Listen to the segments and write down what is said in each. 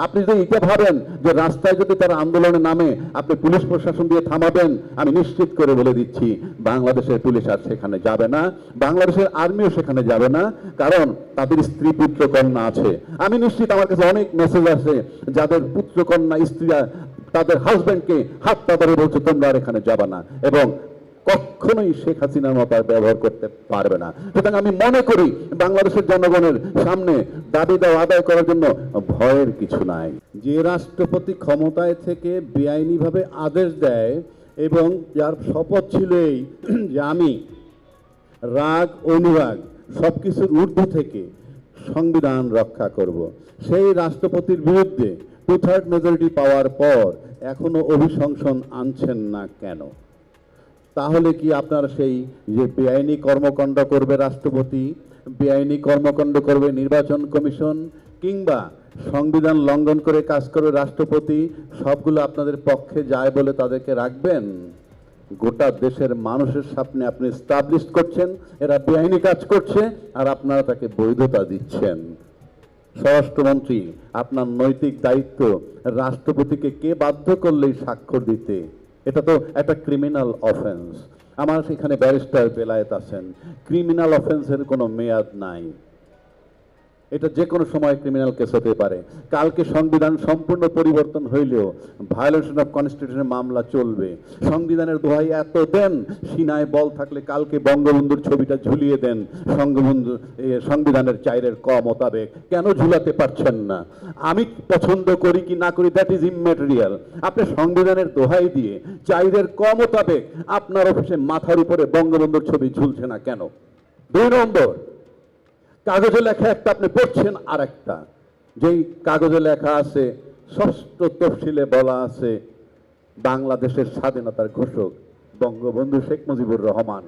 আপনি যদি এটা ভাবেন যে রাস্তায় যদি তারা আন্দোলনে নামে আপনি পুলিশ প্রশাসন দিয়ে থামাবেন, আমি নিশ্চিত করে বলে দিচ্ছি বাংলাদেশের পুলিশ আর সেখানে যাবে না, বাংলাদেশের আর্মিও সেখানে যাবে না, কারণ তাদের স্ত্রী পুত্র কন্যা আছে। আমি নিশ্চিত আমার কাছে অনেক মেসেজ আছে যাদের পুত্র কন্যা স্ত্রীরা তাদের হাজব্যান্ডকে হাত পা ধরে বলছে তোমরা আর এখানে যাবে না, এবং কখনোই শেখ হাসিনার মতো আর ব্যবহার করতে পারবে না। সুতরাং আমি মনে করি বাংলাদেশের জনগণের সামনে দাবি দেওয়া আদায় করার জন্য ভয়ের কিছু নাই। যে রাষ্ট্রপতি ক্ষমতায় থেকে বেআইনিভাবে আদেশ দেয় এবং যার শপথ ছিল এই যে আমি রাগ অনুরাগ সবকিছুর ঊর্ধ্বে থেকে সংবিধান রক্ষা করব, সেই রাষ্ট্রপতির বিরুদ্ধে 2/3 মেজরিটি পাওয়ার পর এখনো অভিশংসন আনছেন না কেন? তাহলে কি আপনার সেই যে বেআইনি কর্মকাণ্ড করবে রাষ্ট্রপতি, বেআইনি কর্মকাণ্ড করবে নির্বাচন কমিশন, কিংবা সংবিধান লঙ্ঘন করে কাজ করবে রাষ্ট্রপতি, সবগুলো আপনাদের পক্ষে যায় বলে তাদেরকে রাখবেন? গোটা দেশের মানুষের সামনে আপনি এস্টাবলিশ করছেন এরা বেআইনি কাজ করছে, আর আপনারা তাকে বৈধতা দিচ্ছেন। স্বরাষ্ট্রমন্ত্রী, আপনার নৈতিক দায়িত্ব রাষ্ট্রপতিকে কে বাধ্য করলেই স্বাক্ষর দিতে? এটা তো একটা ক্রিমিনাল অফেন্স। আমার সেখানে ব্যারিস্টার বেলায়েত আছেন, ক্রিমিনাল অফেন্সের কোনো মেয়াদ নাই, এটা যে কোনো সময় ক্রিমিনাল কেস হতে পারে। কালকে সংবিধান সম্পূর্ণ পরিবর্তন হইলেও ভায়োলেশন অফ কনস্টিটিউশনের মামলা চলবে। সংবিধানের দোহাই এত দেন, সিনায় বল থাকলে কালকে বঙ্গবন্ধুর ছবিটা ঝুলিয়ে দেন সংবিধানের 4 ক মোতাবেক। কেন ঝুলাতে পারছেন না? আমি পছন্দ করি কি না করি দ্যাট ইজ ইমম্যাটেরিয়াল। আপনি সংবিধানের দোহাই দিয়ে 4 ক মোতাবেক আপনার অফিসে মাথার উপরে বঙ্গবন্ধুর ছবি ঝুলছে না কেন? 2 নম্বর, কাগজে লেখা একটা আপনি পড়ছেন, আর একটা যেই কাগজে লেখা আছে ষষ্ঠ তফসিলে বলা আছে বাংলাদেশের স্বাধীনতার ঘোষক বঙ্গবন্ধু শেখ মুজিবুর রহমান।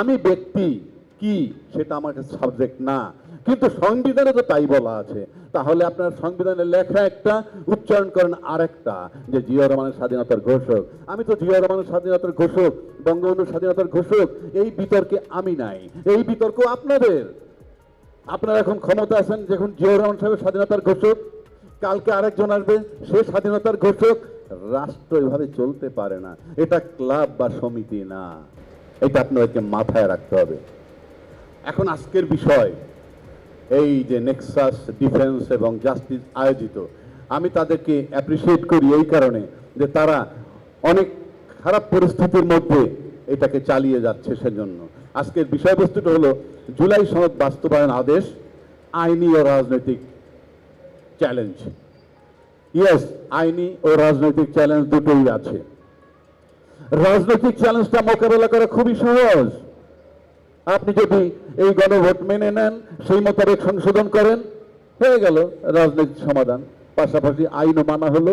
আমি ব্যক্তি কি সেটা আমার কাছে সাবজেক্ট না, কিন্তু সংবিধানে তো তাই বলা আছে। তাহলে আপনার সংবিধানে লেখা একটা, উচ্চারণ করেন আরেকটা, যে জিয়া রহমানের স্বাধীনতার ঘোষক। আমি তো জিয়া রহমানের স্বাধীনতার ঘোষক, বঙ্গবন্ধুর স্বাধীনতার ঘোষক, এই বিতর্কে আমি নাই, এই বিতর্ক আপনাদের। আপনারা এখন ক্ষমতা আছেন, যখন জিয়া রহমান সাহেবের স্বাধীনতার ঘোষক, কালকে আরেকজন আসবে সে স্বাধীনতার ঘোষক। রাষ্ট্র এভাবে চলতে পারে না, এটা ক্লাব বা সমিতি না, এটা আপনাদেরকে মাথায় রাখতে হবে। এখন আজকের বিষয় এই যে নেক্সাস ডিফেন্স এবং জাস্টিস আয়োজিত, আমি তাদেরকে অ্যাপ্রিসিয়েট করি এই কারণে যে তারা অনেক খারাপ পরিস্থিতির মধ্যে এটাকে চালিয়ে যাচ্ছে। সেজন্য আজকের বিষয়বস্তুটা হলো জুলাই সনদ বাস্তবায়ন আদেশ, আইনি ও রাজনৈতিক চ্যালেঞ্জ। ইয়েস, আইনি ও রাজনৈতিক চ্যালেঞ্জ দুটোই আছে। রাজনৈতিক চ্যালেঞ্জটা মোকাবেলা করা খুবই সহজ। আপনি যদি এই গণভোট মেনে নেন, সেই মোতাবেক সংশোধন করেন, হয়ে গেল রাজনৈতিক সমাধান, পাশাপাশি আইনও মানা হলো।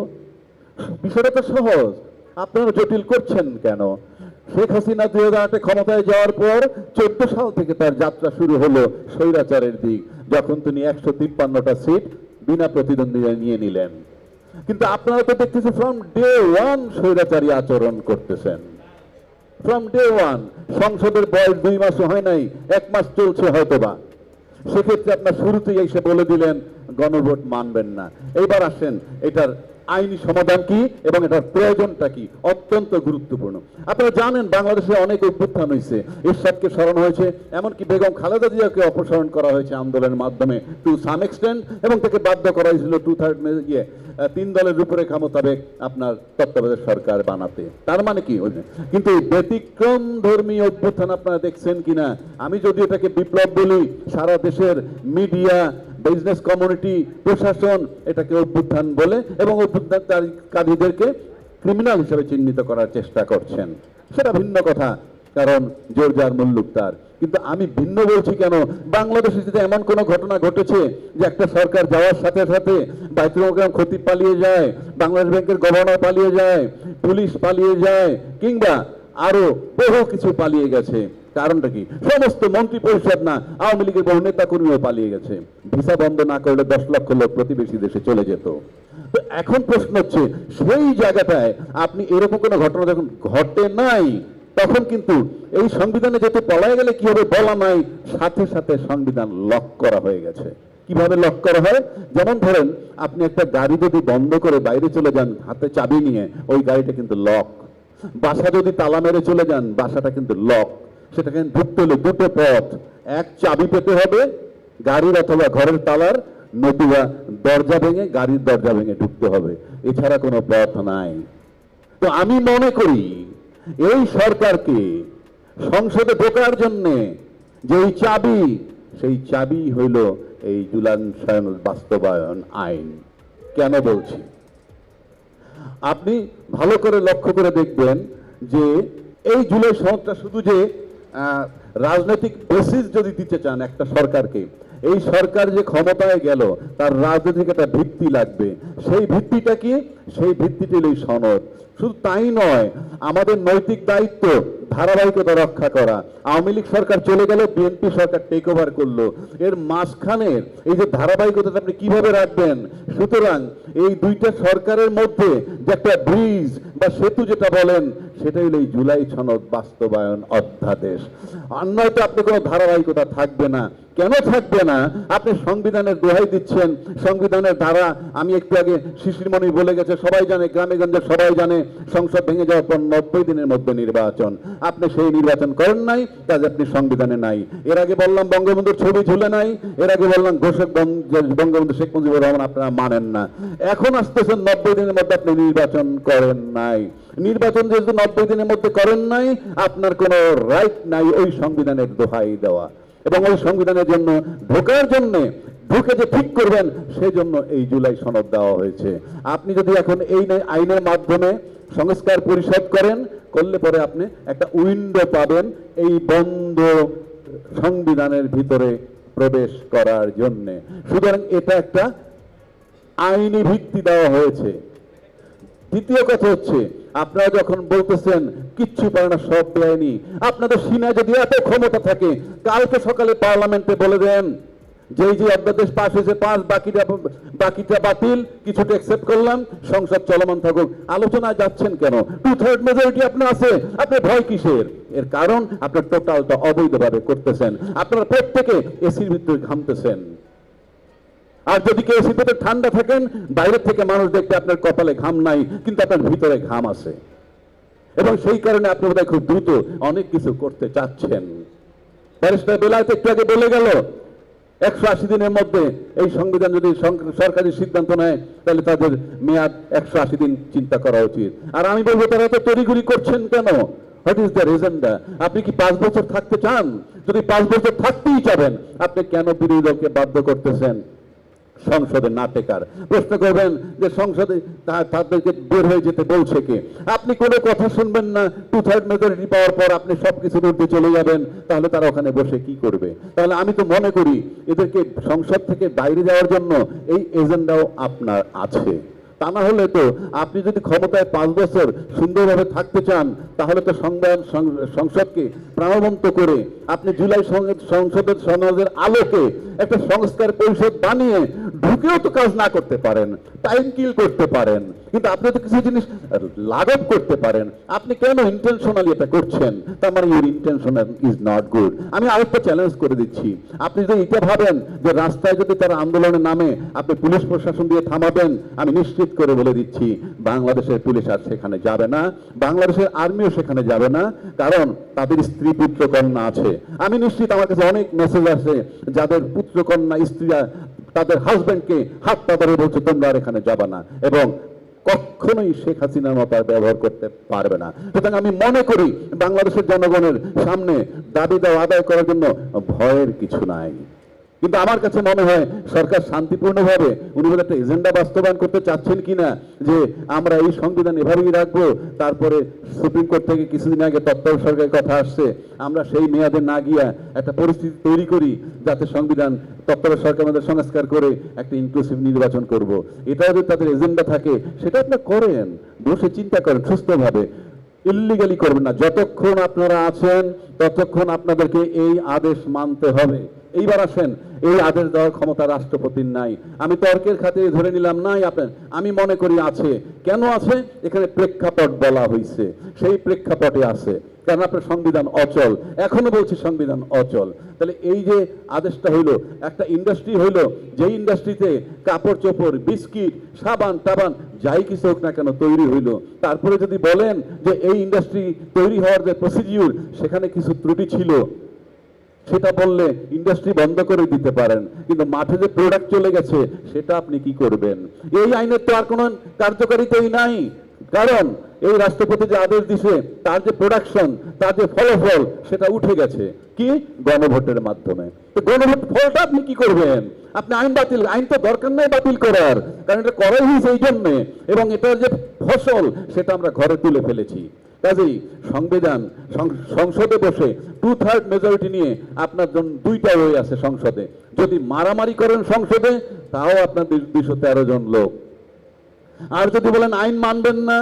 বিষয়টা তো সহজ, আপনারা জটিল করছেন কেন? শেখ হাসিনা 2008-এ ক্ষমতায় যাওয়ার পর 14 সাল থেকে তার যাত্রা শুরু হলো স্বৈরাচারের দিক, যখন তিনি 153টা সিট বিনা প্রতিদ্বন্দ্বিতা নিয়ে নিলেন। কিন্তু আপনারা তো দেখতেছেন ফ্রম ডে 1 স্বৈরাচারী আচরণ করতেছেন, ফ্রম ডে 1। সংসদের বয়স 2 মাসও হয় নাই, 1 মাস চলছে হয়তোবা। সেক্ষেত্রে আপনার শুরুতেই এসে বলে দিলেন গণভোট মানবেন না। এইবার আসেন এটার আইনি সমাধান কি এবং এটার প্রয়োজনটা কি, অত্যন্ত গুরুত্বপূর্ণ। আপনারা জানেন বাংলাদেশে অনেক অভ্যুত্থান হয়েছে, এরশাদকে সরানো হয়েছে, এমনকি বেগম খালেদা জিয়াকে অপসারণ করা হয়েছে আন্দোলনের মাধ্যমে টু সাম এক্সটেন্ট, এবং তাকে বাধ্য করা হয়েছিল 3 দলের রূপরেখা মোতাবেক আপনার তত্ত্বাবধায়ক সরকার বানাতে। তার মানে কি? কিন্তু ব্যতিক্রম ধর্মী অভ্যুত্থান আপনারা দেখছেন কিনা? আমি যদি এটাকে বিপ্লব বলি, সারা দেশের মিডিয়া, বিজনেস কমিউনিটি, প্রশাসন এটাকে অভ্যুত্থান বলে এবং অভ্যুত্থানকারীদেরকে ক্রিমিনাল হিসেবে চিহ্নিত করার চেষ্টা করছেন। সেটা ভিন্ন কথা, কারণ জোর যার মুল্লুক তার। কিন্তু আমি ভিন্ন বলছি কেন? বাংলাদেশে যদি এমন কোনো ঘটনা ঘটেছে যে একটা সরকার যাওয়ার সাথে সাথে বাইতুল মোকাররম খতিব পালিয়ে যায়, বাংলাদেশ ব্যাংকের গভর্নর পালিয়ে যায়, পুলিশ পালিয়ে যায়, কিংবা আরো বহু কিছু পালিয়ে গেছে, কারণটা কি? সমস্ত মন্ত্রী পরিষদ না, আওয়ামী লীগের বহু নেতা কর্মীও পালিয়ে গেছে। ভিসা বন্ধ না করলে 10 লক্ষ লোক প্রতিবেশী দেশে চলে যেত। তো এখন প্রশ্ন হচ্ছে, সেই জায়গাটায় আপনি এরকম কোনো ঘটনা যখন ঘটে নাই, তখন কিন্তু এই সংবিধানে যেতে পলায় গেলে কি হবে বলা নাই, সাথে সাথে সংবিধান লক করা হয়ে গেছে। কিভাবে লক করা হয়? যেমন ধরেন আপনি একটা গাড়ি যদি বন্ধ করে বাইরে চলে যান হাতে চাবি নিয়ে, ওই গাড়িটা কিন্তু লক। বাসা যদি তালা মেরে চলে যান, বাসাটা কিন্তু লক। সেটাকে ঢুকতে হলে দুটো পথ, এক চাবি পেতে হবে গাড়ির অথবা ঘরের তালার, নতুবা দরজা ভেঙে গাড়ির দরজা ভেঙে ঢুকতে হবে, এছাড়া কোনো পথ নাই। তো আমি মনে করি এই সরকারকে সংসদে ঢোকার জন্যে যেই চাবি, সেই চাবি হইল এই জুলাই সনদ বাস্তবায়ন আইন। কেন বলছি? আপনি ভালো করে লক্ষ্য করে দেখবেন যে এই জুলাই সনদটা শুধু যে রাজনৈতিক বেসিস যদি দিতে চান একটা সরকারকে, এই সরকার যে ক্ষমতায় গেল তার রাজনৈতিক একটা ভিত্তি লাগবে। সেই ভিত্তিটা কি? সেই ভিত্তিটি এই সনদ। শুধু তাই নয়, আমাদের নৈতিক দায়িত্ব ধারাবাহিকতা রক্ষা করা। আওয়ামী লীগ সরকার চলে গেল, বিএনপি সরকার টেক ওভার করলো, এর মাঝখানের এই যে ধারাবাহিকতা আপনি কিভাবে রাখবেন? সুতরাং এই দুইটা সরকারের মধ্যে যে একটা ব্রিজ বা সেতু যেটা বলেন, সেটাই হলো এই জুলাই সনদ বাস্তবায়ন অধ্যাদেশ। আর নয়তো আপনি কোনো ধারাবাহিকতা থাকবে না। কেন থাকবে না? আপনি সংবিধানের দোহাই দিচ্ছেন, সংবিধানের ধারা, আমি একটু আগে শিশিরমণি বলে গেছে, সবাই জানে, গ্রামে গঞ্জে সবাই জানে, সংসদ ভেঙে যাওয়ার পর 90 দিনের মধ্যে নির্বাচন। আপনি সেই নির্বাচন করেন নাই, কাজ আপনি সংবিধানে নাই। এর আগে বললাম বঙ্গবন্ধুর ছবি ঝুলে নাই, এর আগে বললাম ঘোষক বঙ্গবন্ধু শেখ মুজিবুর রহমান আপনারা মানেন না। এখন আসতেছেন 90 দিনের মধ্যে আপনি নির্বাচন করেন নাই। নির্বাচন যেহেতু 90 দিনের মধ্যে করেন নাই, আপনার কোনো রাইট নাই ওই সংবিধানের দোহাই দেওয়া। এবং ওই সংবিধানের জন্য ঢোকার জন্য ঢুকে যে ঠিক করবেন, সেই জন্য এই জুলাই সনদ দেওয়া হয়েছে। আপনি যদি এখন এই আইনের মাধ্যমে সংস্কার পরিষদ করেন, করলে পরে আপনি একটা উইন্ডো পাবেন এই বন্ধ সংবিধানের ভিতরে প্রবেশ করার জন্যে। সুতরাং এটা একটা আইনি ভিত্তি দেওয়া হয়েছে। দ্বিতীয় কথা হচ্ছে, আপনারা যখন বলতেছেন কিচ্ছু পারে না, সব বেআইনি, আপনাদের সিনায় যদি এত ক্ষমতা থাকে, কালকে সকালে পার্লামেন্টে বলে দেন যে এই যে অধ্যাদেশ পাস হয়েছে 5, বাকিটা বাতিল, কিছুটা অ্যাকসেপ্ট করলাম, সংসদ চলমান থাকুক। আলোচনায় যাচ্ছেন কেন? 2/3 মেজরিটি আপনার আছে, আপনার ভয় কিসের? এর কারণ আপনার টোটালটা অবৈধভাবে করতেছেন। আপনারা প্রত্যেকে এসির ভিতরে ঘামতেছেন। আর যদি কেউ এসির ভিতরে ঠান্ডা থাকেন, বাইরের থেকে মানুষ দেখতে আপনার কপালে ঘাম নাই, কিন্তু আপনার ভিতরে ঘাম আছে। এবং সেই কারণে আপনি বোধহয় খুব দ্রুত অনেক কিছু করতে চাচ্ছেন। ব্যারিস্টার বেলায়েত একটু আগে বলে গেল, 180 দিনের মধ্যে এই সংবিধান যদি সরকারি সিদ্ধান্ত নেয়, তাহলে তাদের মেয়াদ 180 দিন চিন্তা করা উচিত। আর আমি বলবো, তারা তো তড়িঘড়ি করছেন কেন? What is the agenda? আপনি কি 5 বছর থাকতে চান? যদি 5 বছর থাকতেই চাবেন, আপনি কেন বিরোধী দলকে বাধ্য করতেছেন সংসদে না টেকার? প্রশ্ন করবেন যে সংসদে তাদেরকে বের হয়ে যেতে বলছে কে? আপনি কোনো কথা শুনবেন না, 2/3 মেজরিটি পাওয়ার পর আপনি সবকিছুর ঊর্ধ্বে চলে যাবেন, তাহলে তারা ওখানে বসে কি করবে? তাহলে আমি তো মনে করি এদেরকে সংসদ থেকে বাইরে যাওয়ার জন্য এই এজেন্ডাও আপনার আছে। তা না হলে তো আপনি যদি ক্ষমতায় 5 বছর সুন্দরভাবে থাকতে চান, তাহলে তো সংসদকে প্রাণবন্ত করে আপনি জুলাই সনদের আলোকে একটা সংস্কার পরিষদ বানিয়ে ঢুকেও তো কাজ না করতে পারেন, টাইম কিল করতে পারেন, কিন্তু আপনি তো কিছু জিনিস লাঘব করতে পারেন। আপনি কেন ইন্টেনশনালি এটা করছেন? তার মানে your intention is not good. আমি আরেকটা চ্যালেঞ্জ করে দিচ্ছি, আপনি যদি এটা ভাবেন যে রাস্তায় যদি তারা আন্দোলনের নামে আপনি পুলিশ প্রশাসন দিয়ে থামাবেন, আমি নিশ্চিত করে বলে দিচ্ছি বাংলাদেশের পুলিশ আর সেখানে যাবে না, বাংলাদেশের আর্মিও সেখানে যাবে না, কারণ তাদের স্ত্রী পুত্র কন্যা আছে। আমি নিশ্চিত, আমার কাছে অনেক মেসেজ আছে যাদের পুত্র কন্যা স্ত্রীরা তাদের হাজব্যান্ডকে হাত পা ধরে বলছে তোমরা আর এখানে যাবে না, এবং কখনোই শেখ হাসিনার মতো ব্যবহার করতে পারবে না। সুতরাং আমি মনে করি বাংলাদেশের জনগণের সামনে দাবি দেওয়া আদায় করার জন্য ভয়ের কিছু নাই। কিন্তু আমার কাছে মনে হয় সরকার শান্তিপূর্ণভাবে উনি বলে একটা এজেন্ডা বাস্তবায়ন করতে চাচ্ছেন কিনা, যে আমরা এই সংবিধান এভাবেই রাখবো, তারপরে সুপ্রিম কোর্ট থেকে কিছুদিন আগে তত্ত্বাবধায়ক সরকারের কথা আসছে, আমরা সেই মেয়াদে না গিয়া একটা পরিস্থিতি তৈরি করি যাতে সংবিধান তত্ত্বাবধায়ক সরকার আমাদের সংস্কার করে একটা ইনক্লুসিভ নির্বাচন করব। এটা যদি তাদের এজেন্ডা থাকে, সেটা আপনারা করেন, বসে চিন্তা করেন সুস্থভাবে, ইল্লিগালি করবেন না। যতক্ষণ আপনারা আছেন ততক্ষণ আপনাদেরকে এই আদেশ মানতে হবে। এইবার আসেন, এই আদেশ দেওয়ার ক্ষমতা রাষ্ট্রপতির নাই। আমি তর্কের খাতিরে ধরে নিলাম নাই, আমি মনে করি আছে। কেন আছে? এখানে প্রেক্ষাপট বলা হয়েছে, সেই প্রেক্ষাপটে আছে। কারণ আপনার সংবিধান অচল। এখনো বলছি সংবিধান অচল। তাহলে এই যে আদেশটা হইলো, একটা ইন্ডাস্ট্রি হইলো, যেই ইন্ডাস্ট্রিতে কাপড় চোপড়, বিস্কিট, সাবান টাবান যাই কিছু হোক না কেন তৈরি হইলো, তারপরে যদি বলেন যে এই ইন্ডাস্ট্রি তৈরি হওয়ার যে প্রসিডিউর সেখানে কিছু ত্রুটি ছিল, সেটা বললে ইন্ডাস্ট্রি বন্ধ করে দিতে পারেন, কিন্তু মাঠে যে প্রোডাক্ট চলে গেছে সেটা আপনি কি করবেন? এই আইনের তো আর কোনো কার্যকারিতাই নাই, কারণ এই রাষ্ট্রপতি যে আদেশ দিছে তার যে প্রোডাকশন, তার যে ফলাফল সেটা উঠে গেছে কি গণভোটের মাধ্যমে। তো গণভোট ফলটা আপনি কি করবেন? আপনি আইন বাতিল, আইন তো দরকার নেই বাতিল করার, কারণ এটা করাই হয়েছে এই জন্যে, এবং এটার যে ফসল সেটা আমরা ঘরে তুলে ফেলেছি। কাজেই সংবিধান সংসদে বসে 2/3 মেজরিটি নিয়ে আপনার জন্য দুইটা ওয়ে আছে সংসদে। যদি মারামারি করেন সংসদে তাও আপনার 213 জন লোক, আর যদি বলেন আইন মানবেন না,